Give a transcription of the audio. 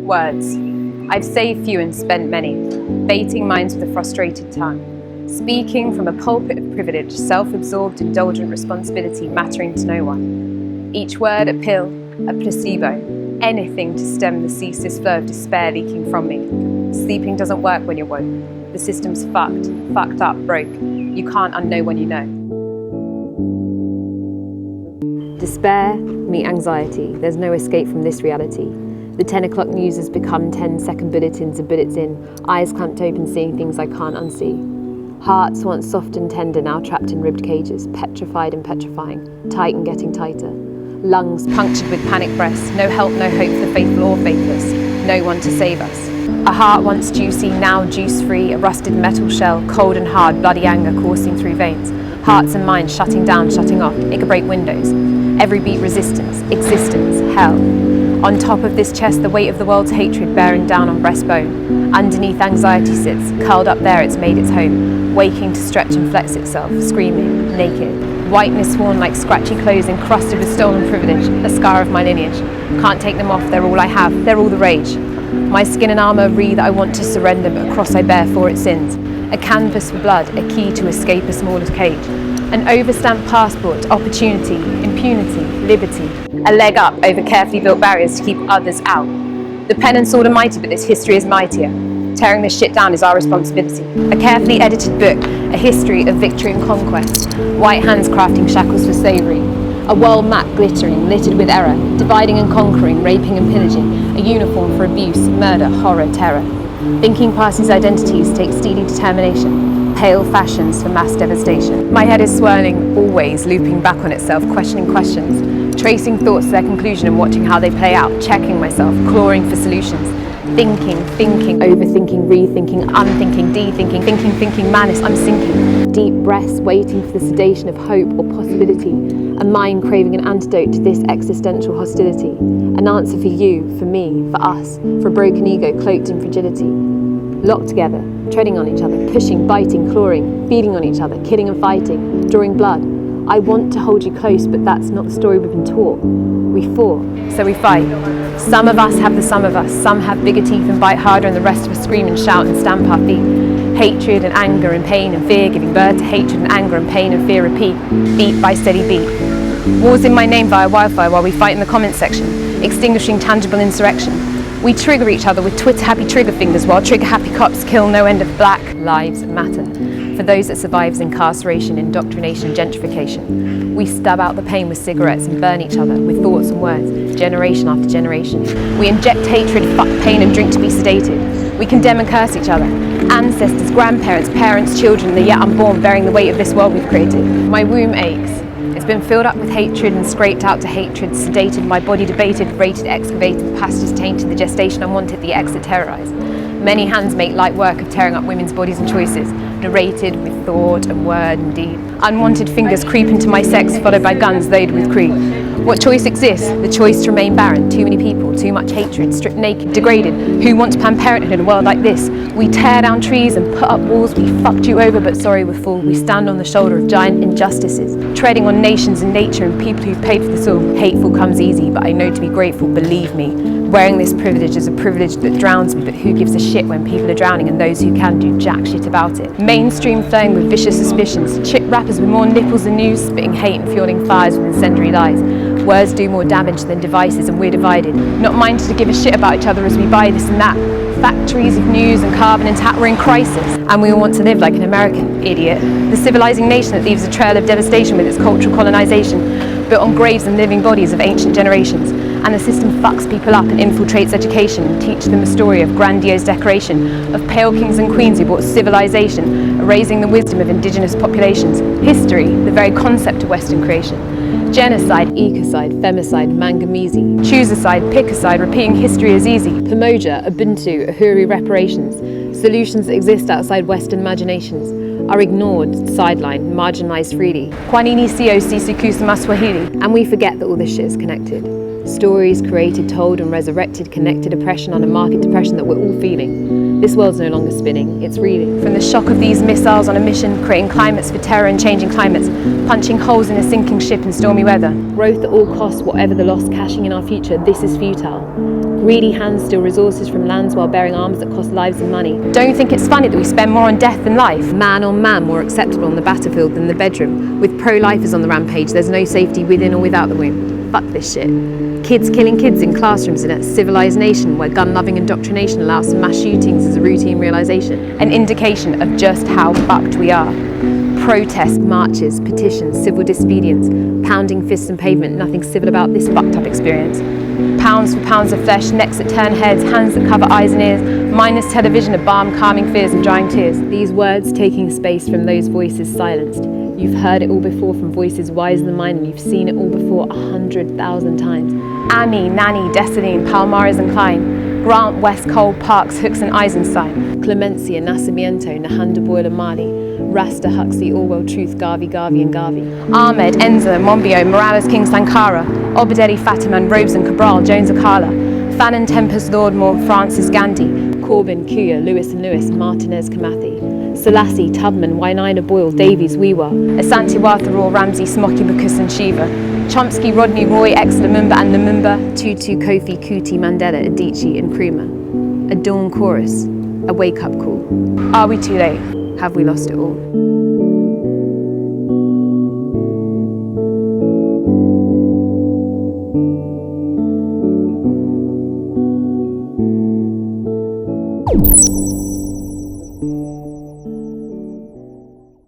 Words. I've saved few and spent many, baiting minds with a frustrated tongue, speaking from a pulpit of privilege, self-absorbed, indulgent responsibility mattering to no one. Each word a pill, a placebo, anything to stem the ceaseless flow of despair leaking from me. Sleeping doesn't work when you're woke. The system's fucked up, broke. You can't unknow when you know. Despair, meet anxiety. There's no escape from this reality. The 10 o'clock news has become 10-second bulletins of bullets in, eyes clamped open seeing things I can't unsee. Hearts once soft and tender now trapped in ribbed cages, petrified and petrifying, tight and getting tighter. Lungs punctured with panic breaths, no help, no hope for faithful or faithless, no one to save us. A heart once juicy, now juice-free, a rusted metal shell, cold and hard, bloody anger coursing through veins. Hearts and minds shutting down, shutting off, it could break windows. Every beat resistance, existence, hell. On top of this chest, the weight of the world's hatred bearing down on breastbone. Underneath anxiety sits, curled up there it's made its home, waking to stretch and flex itself, screaming, naked. Whiteness worn like scratchy clothes encrusted with stolen privilege, a scar of my lineage. Can't take them off, they're all I have, they're all the rage. My skin and armour wreath I want to surrender, but a cross I bear for its sins. A canvas for blood, a key to escape a smaller cage. An overstamped passport, opportunity, impunity, liberty. A leg up over carefully built barriers to keep others out. The pen and sword are mighty, but this history is mightier. Tearing this shit down is our responsibility. A carefully edited book, a history of victory and conquest. White hands crafting shackles for slavery. A world map glittering, littered with error, dividing and conquering, raping and pillaging. A uniform for abuse, murder, horror, terror. Thinking past these identities takes steely determination. Pale fashions for mass devastation. My head is swirling, always looping back on itself, questioning questions, tracing thoughts to their conclusion and watching how they play out, checking myself, clawing for solutions, thinking, overthinking, rethinking, unthinking, dethinking, thinking, madness, I'm sinking. Deep breaths waiting for the sedation of hope or possibility, a mind craving an antidote to this existential hostility, an answer for you, for me, for us, for a broken ego cloaked in fragility. Locked together, treading on each other, pushing, biting, clawing, feeding on each other, killing and fighting, drawing blood. I want to hold you close, but that's not the story we've been taught. We fought, so we fight. Some of us have the sum of us, some have bigger teeth and bite harder, and the rest of us scream and shout and stamp our feet. Hatred and anger and pain and fear, giving birth to hatred and anger and pain and fear repeat, beat by steady beat. Wars in my name via wildfire while we fight in the comments section, extinguishing tangible insurrection. We trigger each other with Twitter-happy trigger fingers while trigger-happy cops kill no end of Black Lives Matter. For those that survives incarceration, indoctrination, gentrification. We stab out the pain with cigarettes and burn each other with thoughts and words, generation after generation. We inject hatred, fuck pain and drink to be sedated. We condemn and curse each other. Ancestors, grandparents, parents, children, the yet unborn bearing the weight of this world we've created. My womb aches. It's been filled up with hatred and scraped out to hatred, sedated, my body debated, rated, excavated, the passages tainted, the gestation unwanted, the exit terrorised. Many hands make light work of tearing up women's bodies and choices, narrated with thought and word and deed. Unwanted fingers creep into my sex, followed by guns loaded with creep. What choice exists? The choice to remain barren. Too many people, too much hatred, stripped naked, degraded. Who wants Planned Parenthood in a world like this? We tear down trees and put up walls. We fucked you over, but sorry we're full. We stand on the shoulder of giant injustices, treading on nations and nature and people who've paid for this all. Hateful comes easy, but I know to be grateful, believe me. Wearing this privilege is a privilege that drowns me, but who gives a shit when people are drowning and those who can do jack shit about it? Mainstream flowing with vicious suspicions, chip rappers with more nipples than news, spitting hate and fueling fires with incendiary lies. Words do more damage than devices and we're divided, not minded to give a shit about each other as we buy this and that. Factories of news and carbon and tat were in crisis, and we all want to live like an American, idiot. The civilizing nation that leaves a trail of devastation with its cultural colonization, built on graves and living bodies of ancient generations. And the system fucks people up and infiltrates education and teach them a story of grandiose decoration, of pale kings and queens who brought civilization, erasing the wisdom of indigenous populations. History, the very concept of Western creation. Genocide, ecocide, femicide, mangamese. Choose a side, pick a side, repeating history is easy. Pamoja, Ubuntu, Uhuru reparations. Solutions that exist outside Western imaginations are ignored, sidelined, marginalised freely. Kwanini sio sisi kusema Swahili. And we forget that all this shit is connected. Stories created, told and resurrected, connected oppression on a market depression that we're all feeling. This world's no longer spinning, it's reeling. From the shock of these missiles on a mission, creating climates for terror and changing climates, punching holes in a sinking ship in stormy weather. Growth at all costs, whatever the loss, cashing in our future, this is futile. Greedy hands steal resources from lands while bearing arms that cost lives and money. Don't you think it's funny that we spend more on death than life? Man on man more acceptable on the battlefield than the bedroom. With pro-lifers on the rampage, there's no safety within or without the womb. Fuck this shit. Kids killing kids in classrooms in a civilised nation where gun-loving indoctrination allows mass shootings as a routine realisation. An indication of just how fucked we are. Protests, marches, petitions, civil disobedience, pounding fists and pavement, nothing civil about this fucked up experience. Pounds for pounds of flesh, necks that turn heads, hands that cover eyes and ears, mindless television, a balm calming fears and drying tears. These words taking space from those voices silenced. You've heard it all before from voices wiser than mine, and you've seen it all before 100,000 times. Ami, Nani, Dessalines, Palmares and Klein, Grant, West, Cole, Parks, Hooks and Eisenstein, Clemencia, Nascimento, Nahanda Boyle and Mali, Rasta, Huxley, Orwell, Truth, Garvey and Garvey. Ahmed, Enza, Monbiot, Morales, King Sankara, Obadelli, Fatiman, Robes and Cabral, Jones Akala, Fanon, Tempest, Lord Moore, Francis Gandhi, Corbyn, Kuya, Lewis and Lewis, Martinez, Kamathi, Selassie, Tubman, Wainaina, Boyle, Davies, Weewa, Asante Watha, Ramsey, Smoky, Bacchus and Shiva, Chomsky, Rodney, Roy, X, Lumumba and Lumumba, Tutu, Kofi, Kuti, Mandela, Adichie and Nkrumah. A dawn chorus, a wake-up call. Are we too late? Have we lost it all?